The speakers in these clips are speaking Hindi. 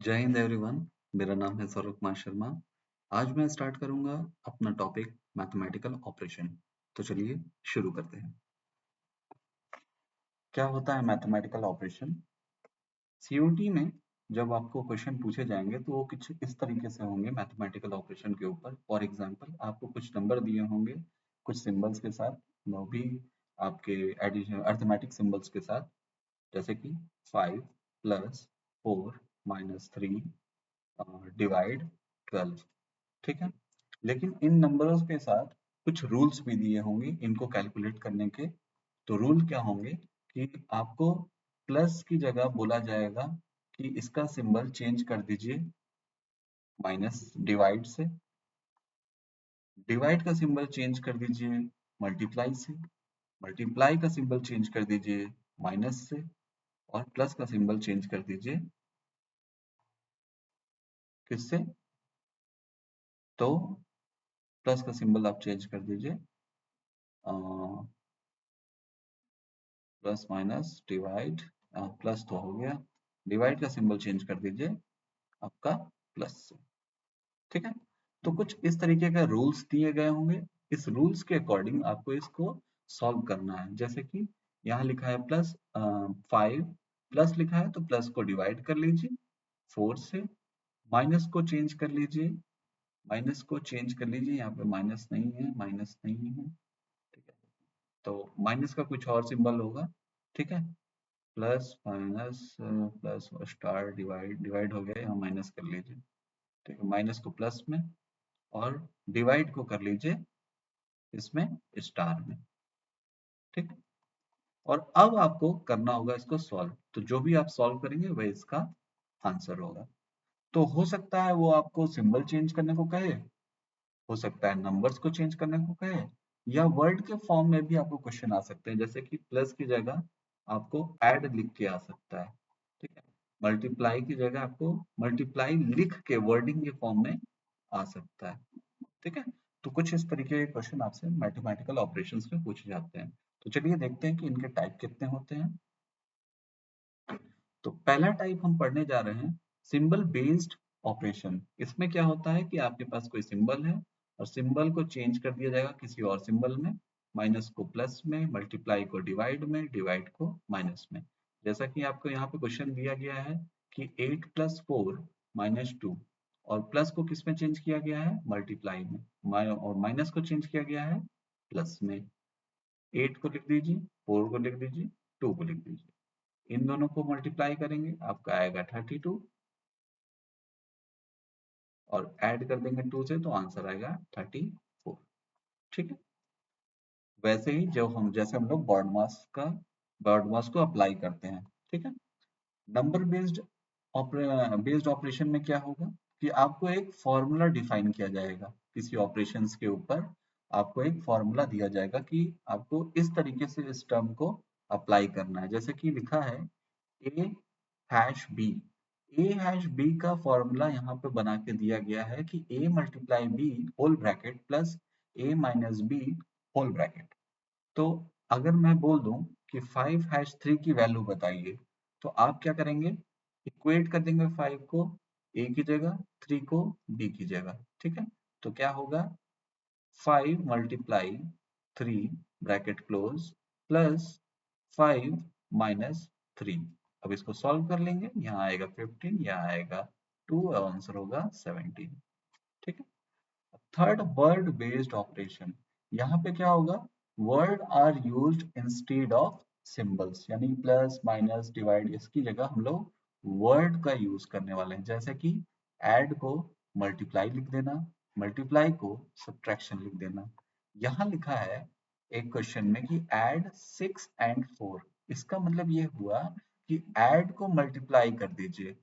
जय हिंद एवरीवन। मेरा नाम है सौरभ कुमार शर्मा। आज मैं स्टार्ट करूंगा अपना टॉपिक मैथमेटिकल ऑपरेशन। तो चलिए शुरू करते हैं। क्या होता है मैथमेटिकल ऑपरेशन? सीयूटी में जब आपको क्वेश्चन पूछे जाएंगे तो वो कुछ इस तरीके से होंगे मैथमेटिकल ऑपरेशन के ऊपर। फॉर एग्जांपल आपको कुछ नंबर दिए होंगे कुछ सिंबल्स के साथ, वो भी आपके एडिशन अर्थमेटिक सिंबल्स के साथ, जैसे कि 5 प्लस 4 माइनस 3 डिवाइड 12। ठीक है, लेकिन इन नंबरों के साथ कुछ रूल्स भी दिए होंगे इनको कैलकुलेट करने के। तो रूल क्या होंगे कि आपको प्लस की जगह बोला जाएगा कि इसका सिंबल चेंज कर दीजिए माइनस डिवाइड से, डिवाइड का सिंबल चेंज कर दीजिए मल्टीप्लाई से, मल्टीप्लाई का सिंबल चेंज कर दीजिए माइनस से, और प्लस का सिंबल चेंज कर दीजिए किससे? तो प्लस का सिंबल आप चेंज कर दीजिए प्लस माइनस डिवाइड, प्लस तो हो गया, डिवाइड का सिंबल चेंज कर दीजिए आपका प्लस से। ठीक है, तो कुछ इस तरीके का रूल्स दिए गए होंगे। इस रूल्स के अकॉर्डिंग आपको इसको सॉल्व करना है। जैसे कि यहाँ लिखा है प्लस 5, प्लस लिखा है तो प्लस को डिवाइड कर लीजिए 4 से, माइनस को चेंज कर लीजिए, माइनस को चेंज कर लीजिए, यहाँ पे माइनस नहीं है, माइनस नहीं है। ठीक है, तो माइनस का कुछ और सिंबल होगा। ठीक है, plus minus plus star divide, divide हो गया, यहाँ माइनस कर लीजिए। ठीक है, माइनस को प्लस में और डिवाइड को कर लीजिए इसमें स्टार में। ठीक है, और अब आपको करना होगा इसको सॉल्व। तो जो भी आप सॉल्व करेंगे वह इसका आंसर होगा। तो हो सकता है वो आपको सिंबल चेंज करने को कहे, हो सकता है नंबर्स को चेंज करने को कहे, या वर्ड के फॉर्म में भी आपको क्वेश्चन आ सकते हैं। जैसे कि प्लस की जगह आपको ऐड लिख के आ सकता है। ठीक है, मल्टीप्लाई की जगह आपको मल्टीप्लाई लिख के वर्डिंग के फॉर्म में आ सकता है। ठीक है, तो कुछ इस तरीके के क्वेश्चन आपसे मैथमेटिकल ऑपरेशंस में पूछे जाते हैं। तो चलिए देखते हैं कि इनके टाइप कितने होते हैं। तो पहला टाइप हम पढ़ने जा रहे हैं सिंबल बेस्ड ऑपरेशन। इसमें क्या होता है कि आपके पास कोई सिंबल है और सिंबल को चेंज कर दिया जाएगा किसी और सिंबल में, माइनस को प्लस में, मल्टीप्लाई को डिवाइड में, डिवाइड को माइनस में। जैसा कि आपको यहाँ पे क्वेश्चन दिया गया है कि 8 प्लस 4 माइनस 2, और प्लस को किस में चेंज किया गया है? मल्टीप्लाई में, और माइनस को चेंज किया गया है प्लस में। 8 को लिख दीजिए, 4 को लिख दीजिए, 2 को लिख दीजिए। इन दोनों को मल्टीप्लाई करेंगे आपका आएगा 32, और ऐड कर देंगे 2 से तो आंसर आएगा 34। ठीक है, वैसे ही जब हम जैसे हम लोग बॉड मास को अप्लाई करते हैं। ठीक है, नंबर बेस्ड ऑपरेशन में क्या होगा कि आपको एक फॉर्मूला डिफाइन किया जाएगा किसी ऑपरेशंस के ऊपर। आपको एक फॉर्मूला दिया जाएगा कि आपको इस तरीके से इस टर्म को अप्लाई करना है। जैसे कि लिखा है A hash B, A hash B का फॉर्मूला यहाँ पे बना के दिया गया है कि A multiply B whole bracket plus A minus B whole bracket. तो अगर मैं बोल दूं कि 5 हैश 3 की वैल्यू बताइए, तो आप क्या करेंगे? इक्वेट कर देंगे 5 को ए की जगह, 3 को बी की जगह। ठीक है, तो क्या होगा? 5 multiply 3 bracket close plus 5 minus 3। अब इसको सॉल्व कर लेंगे, यहाँ आएगा 15, यहाँ आएगा 2, और आंसर होगा 17। ठीक है, थर्ड वर्ड बेस्ड ऑपरेशन। यहाँ पे क्या होगा? Word are used instead of symbols, यानी प्लस माइनस डिवाइड इसकी जगह हम लोग वर्ड का यूज करने वाले हैं। जैसे कि ऐड को मल्टीप्लाई लिख देना, मल्टीप्लाई को सब्ट्रैक्शन लिख देना। यहाँ लिखा है एक क्वेश्चन में कि ऐड 6 एंड 4, इसका मतलब ये हुआ कि ऐड को मल्टीप्लाई कर दीजिए।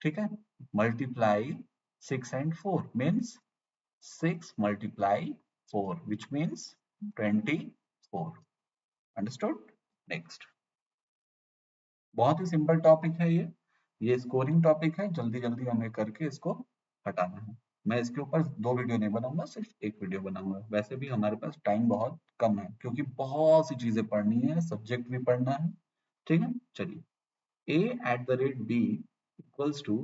ठीक है, multiply 6 and 4 means 6 multiply 4, which means 24. Understood? Next. बहुत ही सिंपल टॉपिक है ये स्कोरिंग टॉपिक है। जल्दी जल्दी हमें करके इसको हटाना है। मैं इसके ऊपर 2 वीडियो नहीं बनाऊंगा, सिर्फ एक वीडियो बनाऊंगा। वैसे भी हमारे पास टाइम बहुत कम है क्योंकि बहुत सी चीजें पढ़नी है, सब्जेक्ट भी पढ़ना है। ठीक है, चलिए। a at the rate b equals to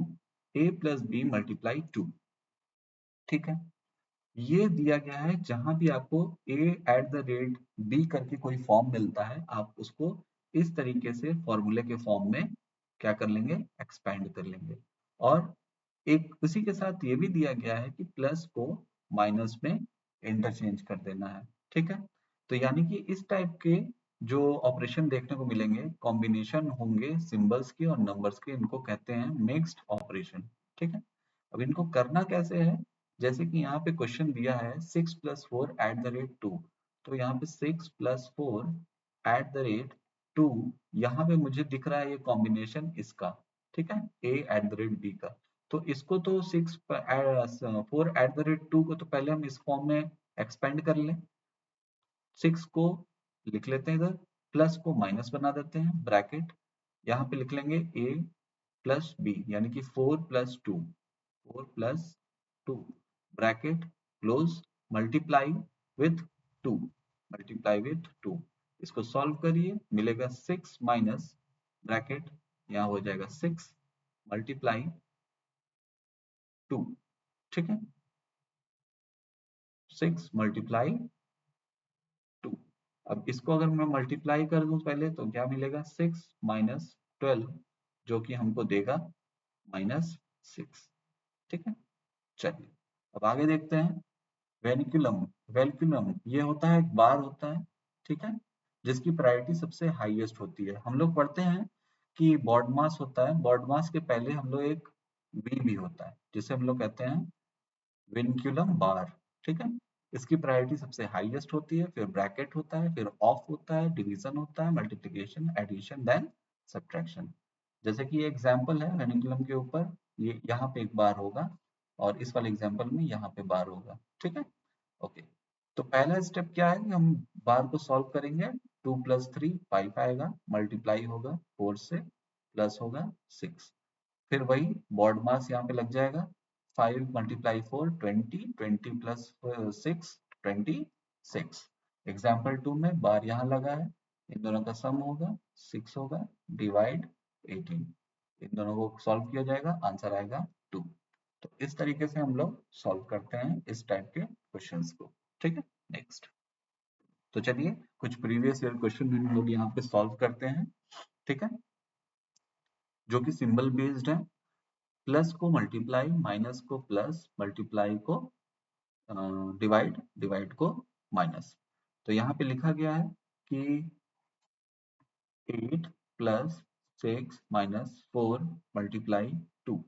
a plus B multiply 2। ठीक है, ये दिया गया है जहां भी आपको a at the rate b करके कोई फॉर्म मिलता है, आप उसको इस तरीके से फॉर्मूले के फॉर्म में क्या कर लेंगे, एक्सपेंड कर लेंगे। और एक उसी के साथ ये भी दिया गया है कि प्लस को माइनस में इंटरचेंज कर देना है। ठीक है, तो यानी कि इस टाइप के जो ऑपरेशन देखने को मिलेंगे, कॉम्बिनेशन होंगे सिंबल्स के और नंबर्स के, इनको कहते हैं मिक्स्ड ऑपरेशन। ठीक है, अब इनको करना कैसे है, जैसे कि यहाँ पे क्वेश्चन दिया है 6 + 4 एट द रेट 2, तो यहाँ पे 6 + 4 एट द रेट 2, यहाँ पे मुझे दिख रहा है ये कॉम्बिनेशन इसका। ठीक है, a at the rate b का, तो इसको तो 4 एट द रेट 2 को तो पहले हम इस फॉर्म में एक्सपेंड कर लें। 6 को लिख लेते हैं इधर, प्लस को माइनस बना देते हैं, ब्रैकेट यहाँ पे लिख लेंगे a प्लस b, यानी कि 4 + 2, 4 + 2 bracket close, multiply with 2, multiply with 2। इसको सॉल्व करिए, मिलेगा 6 माइनस ब्रैकेट, यहाँ हो जाएगा 6 मल्टीप्लाई 2। ठीक है, 6 मल्टीप्लाई 2। अब इसको अगर मैं मल्टीप्लाई कर दूं पहले, तो क्या मिलेगा, 6 माइनस 12, जो कि हमको देगा -6। ठीक है, चलिए अब आगे देखते हैं। वेनिकुलम, वेलकुलम ये होता है, एक बार होता है। ठीक है, जिसकी प्रायोरिटी सबसे हाईएस्ट होती है। हम लोग पढ़ते हैं कि बॉड मास होता है, बॉड मास के पहले हम लोग एक वी भी होता है, जिसे हम लोग कहते हैं विनक्यूलम बार। ठीक है, इसकी प्रायोरिटी सबसे हाईएस्ट होती है, फिर ब्रैकेट होता है, फिर ऑफ होता है, डिवीजन होता है, मल्टीप्लिकेशन, एडिशन, देन सब्ट्रैक्शन। जैसे कि ये एग्जांपल है वेनिकुलम के ऊपर, ये यहाँ पे एक बार होगा और इस वाले एग्जांपल में यहाँ पे बार होगा। ठीक है, ओके, तो पहला स्टेप क्या है कि हम बार को सॉल्व करेंगे। 2 + 3 5 आएगा, मल्टीप्लाई होगा 4 से, प्लस होगा 6, फिर वही बॉड मास यहाँ पे लग जाएगा। 5 × 4 20, 20 + 6 26। एग्जाम्पल 2 में बार यहाँ लगा है, इन दोनों का सम होगा 6 होगा, डिवाइड 18, इन दोनों को सॉल्व किया जाएगा, आंसर आएगा 2। तो इस तरीके से हम लोग सॉल्व करते हैं इस टाइप के क्वेश्चंस को। ठीक है, नेक्स्ट, तो चलिए कुछ प्रीवियस ईयर क्वेश्चन हम लोग यहाँ पे सॉल्व करते हैं। ठीक है, जो कि सिंबल बेस्ड है, प्लस को मल्टीप्लाई, माइनस को प्लस, मल्टीप्लाई को डिवाइड, डिवाइड को माइनस। तो यहाँ पे लिखा गया है कि 8 + 6 - 4 मल्टीप्लाई 2।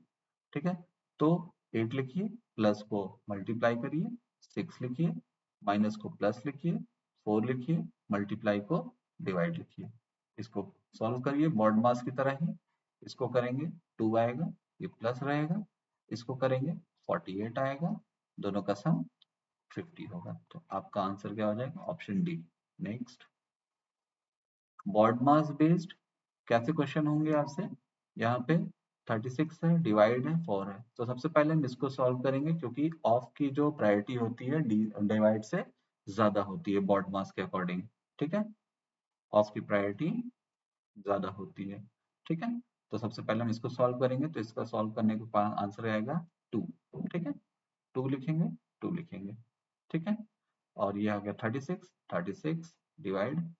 ठीक है, तो 8 लिखिए, प्लस को मल्टीप्लाई करिए, 6 लिखिए, माइनस को प्लस लिखिए, 4 लिखिए, मल्टीप्लाई को डिवाइड लिखिए। इसको सॉल्व करिए बॉड मास की तरह ही, इसको करेंगे 2 आएगा, ये प्लस रहेगा, इसको करेंगे 48 आएगा, दोनों का सम 50 होगा। तो आपका आंसर क्या हो जाएगा, option D. Next, BODMAS based कैसे क्वेश्चन होंगे आपसे, यहाँ पे 36 है, डिवाइड है, 4 है, तो सबसे पहले हम इसको सॉल्व करेंगे, क्योंकि ऑफ की जो प्रायोरिटी होती है डिवाइड से ज्यादा होती है बॉड मास के अकॉर्डिंग। ठीक है, ऑफ की प्रायोरिटी ज्यादा होती है। ठीक है, तो सबसे पहले हम इसको सॉल्व करेंगे, तो इसका सॉल्व करने के बाद आंसर आएगा 2। ठीक है, 2 लिखेंगे, 2 लिखेंगे। ठीक है, और ये आ गया 36, 36 डिवाइड,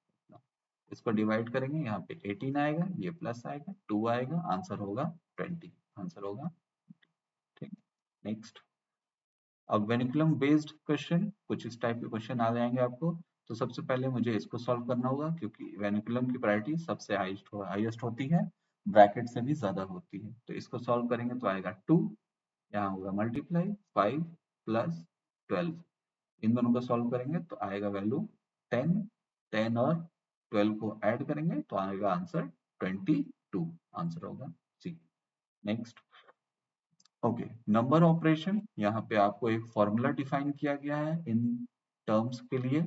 इसको डिवाइड करेंगे, यहाँ पे 18 आएगा, ये प्लस आएगा, 2 आएगा, आंसर होगा 20, आंसर होगा। ठीक, नेक्स्ट, अब वेनिकुलम बेस्ड क्वेश्चन, कुछ इस टाइप के क्वेश्चन आ जाएंगे आपको। तो सबसे पहले मुझे इसको सॉल्व करना होगा, क्योंकि वेनिकुलम की प्रायोरिटी सबसे हाईएस्ट होती है, ब्रैकेट से भी ज्यादा होती है। तो इसको सॉल्व करेंगे तो आएगा 2, यहाँ होगा मल्टीप्लाई 5 + 12, इन दोनों को सॉल्व करेंगे तो आएगा वैल्यू 10, 10 और 12 को ऐड करेंगे तो आएगा आंसर 22, आंसर होगा सी। नेक्स्ट, ओके, नंबर ऑपरेशन, यहाँ पे आपको एक फॉर्मूला डिफाइन किया गया है इन टर्म्स के लिए,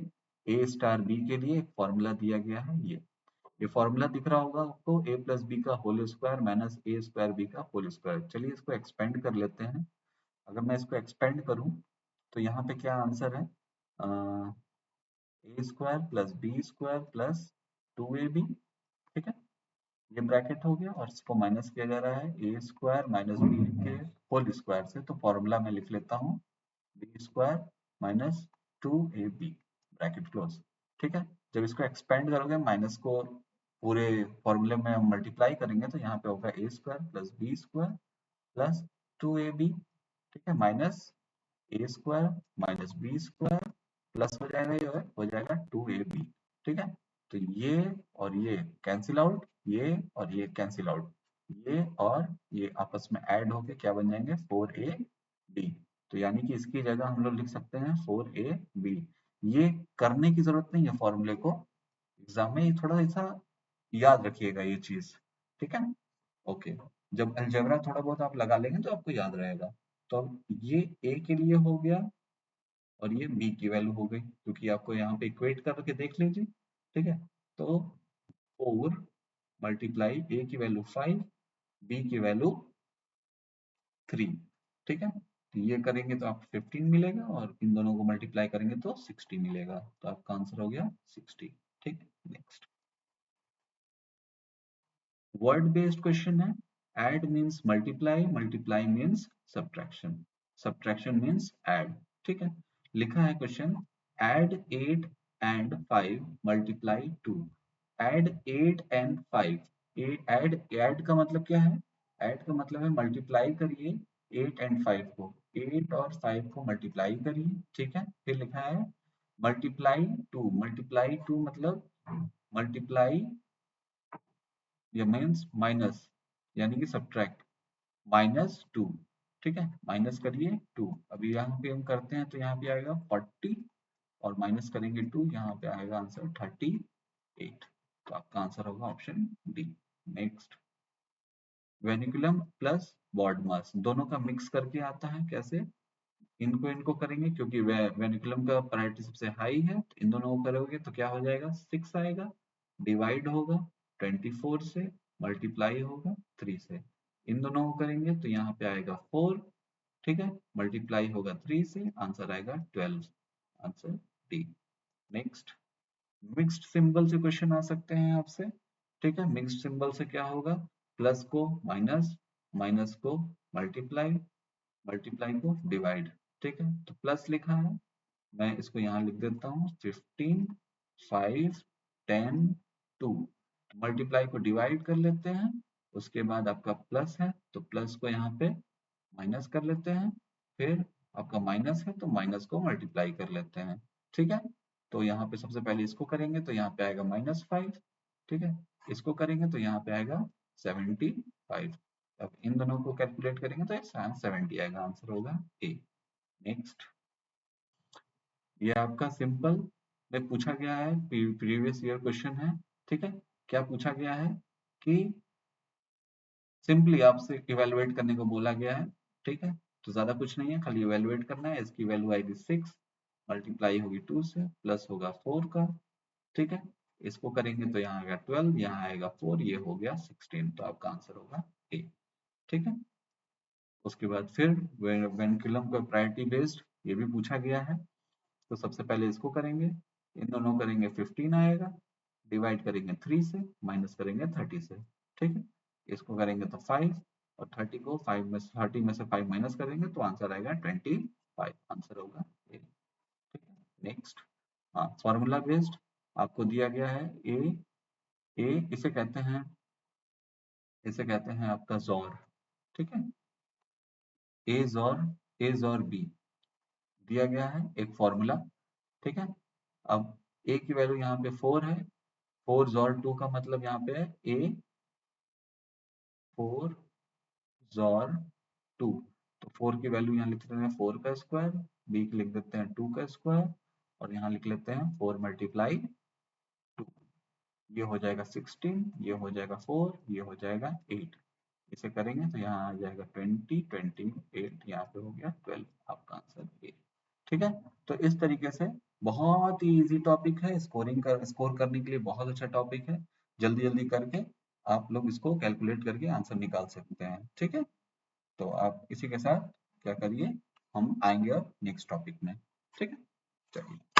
a*b के लिए एक फॉर्मूला दिया गया है। ये फॉर्मूला दिख रहा होगा आपको, a + b का होल स्क्वायर माइनस a²b का होल स्क्वायर। चलिए इसको एक्सपेंड कर लेते हैं। अगर मैं इसको एक्सपेंड करूं तो यहाँ पे क्या आंसर है, a² + b² + 2ab। ठीक है, ये ब्रैकेट हो गया और इसको माइनस किया जा रहा है ए स्क्वायर माइनस बी के होल स्क्वायर से, तो फॉर्मूला में लिख लेता हूँ B square minus 2ab bracket close. ठीक है, जब इसको एक्सपेंड करोगे माइनस को पूरे फॉर्मूले में मल्टीप्लाई करेंगे तो यहाँ पे होगा A square plus B square plus 2ab, ठीक है, minus A square minus B square plus हो जाएगा, ये हो जाएगा 2ab। ठीक है, तो ये और ये कैंसिल आउट, ये और ये कैंसिल आउट, ये और ये आपस में ऐड होके क्या बन जाएंगे 4ab। तो यानी कि इसकी जगह हम लोग लिख सकते हैं 4ab। ये करने की जरूरत नहीं है फॉर्मूले को, एग्जाम में ये थोड़ा ऐसा याद रखिएगा ये चीज। ठीक है, ओके। जब अलजेब्रा थोड़ा बहुत आप लगा लेंगे तो आपको याद रहेगा। तो अब ये ए के लिए हो गया और ये बी की वैल्यू हो गई, क्योंकि आपको यहाँ पे इक्वेट करके देख लीजिए। ठीक है, तो 4 मल्टीप्लाई ए की वैल्यू 5, बी की वैल्यू 3। ठीक है, तो ये करेंगे तो आपको 15 मिलेगा और इन दोनों को मल्टीप्लाई करेंगे तो 60 मिलेगा, तो आपका आंसर हो गया 60। ठीक, नेक्स्ट वर्ड बेस्ड क्वेश्चन है। Add means multiply, multiply means subtraction, subtraction means add. ठीक है, लिखा है question add 8 and 5 multiply 2। Add 8 and 5, add add का मतलब क्या है? ऐड का मतलब है मल्टीप्लाई करिए 8 एंड 5 को, 8 और 5 को मल्टीप्लाई करिए। ठीक है, फिर लिखा है मल्टीप्लाई 2, मल्टीप्लाई 2 मतलब मल्टीप्लाई या मीन्स माइनस, यानी कि सब्ट्रैक्ट -2। ठीक है, माइनस करिए 2। अभी यहाँ पे हम करते हैं तो यहाँ पे आएगा 40 और माइनस करेंगे 2, यहाँ पे आएगा आंसर 38। तो आपका आंसर होगा option D. Next vinculum plus BODMAS दोनों का मिक्स करके आता है, कैसे? इनको इनको करेंगे क्योंकि वेनिकुलम का प्रायोरिटी सबसे हाई है, तो इन दोनों को करोगे तो क्या हो जाएगा 6 आएगा, डिवाइड होगा 24 से, मल्टीप्लाई होगा 3 से। इन दोनों को करेंगे तो यहाँ पे आएगा 4, ठीक है, मल्टीप्लाई होगा 3 से, आंसर आएगा 12, answer D. Next mixed symbol से क्वेश्चन आ सकते हैं आपसे। ठीक है, मिक्स्ड सिंबल से क्या होगा, प्लस को माइनस, माइनस को मल्टीप्लाई, मल्टीप्लाई को डिवाइड। ठीक है, तो प्लस लिखा है, मैं इसको यहाँ लिख देता हूँ 15 5 10 2। मल्टीप्लाई को डिवाइड कर लेते हैं, उसके बाद आपका प्लस है तो प्लस को यहाँ पे माइनस कर लेते हैं, फिर आपका माइनस है तो माइनस को मल्टीप्लाई कर लेते हैं। ठीक है, तो यहाँ पे सबसे पहले इसको करेंगे तो यहाँ पे आएगा -5। ठीक है, इसको करेंगे तो यहाँ पे आएगा 75। अब इन दोनों को कैलकुलेट करेंगे तो 70 आएगा, आंसर होगा ए। नेक्स्ट ये आपका सिंपल में पूछा गया है, प्रीवियस ईयर क्वेश्चन है। ठीक है, क्या पूछा गया है कि सिंपली आपसे इवेलुएट करने को बोला गया है। ठीक है, तो ज्यादा कुछ नहीं है, खाली इवेलुएट करना है। इसकी वैल्यू आएगी 6, मल्टीप्लाई होगी 2 से, प्लस होगा 4 का। ठीक है, इसको करेंगे तो यहाँ आएगा 12, यहाँ आएगा 4, ये हो गया 16, तो आपका आंसर होगा ए। ठीक है, उसके बाद फिर वेनिकुलम का प्रायोरिटी बेस्ड ये भी पूछा गया है, तो सबसे पहले इसको करेंगे, इन दोनों करेंगे 15 आएगा, डिवाइड करेंगे 3 से, माइनस करेंगे 30 से। ठीक है, इसको करेंगे तो 5 और 30 को 5 में 30 में से 5 माइनस करेंगे तो आंसर आएगा 25, आंसर होगा ए। ठीक है, नेक्स्ट हाँ फॉर्मूला बेस्ड आपको दिया गया है ए, ए इसे कहते हैं आपका जोर। ठीक है, ए जोर, ए जोर बी दिया गया है एक फॉर्मूला। ठीक है, अब ए की वैल्यू यहाँ पे 4 है, 4 जोर 2 का मतलब यहाँ पे है ए 4 जोर 2, तो 4 की वैल्यू यहाँ लिख देते हैं 4 का स्क्वायर, बी की लिख देते हैं 2 का स्क्वायर, और यहाँ लिख लेते हैं 4 मल्टीप्लाई 2, ये हो जाएगा 16, ये हो जाएगा 4, ये हो जाएगा 8। इसे करेंगे तो यहाँ आ जाएगा 20 28, यहाँ पे हो गया 12, आपका आंसर ए। ठीक है, तो इस तरीके से बहुत ही इजी टॉपिक है, स्कोर करने के लिए बहुत अच्छा टॉपिक है। जल्दी जल्दी करके आप लोग इसको कैलकुलेट करके आंसर निकाल सकते हैं। ठीक है, तो आप इसी के साथ क्या करिए, हम आएंगे अब नेक्स्ट टॉपिक में। ठीक है, चलिए।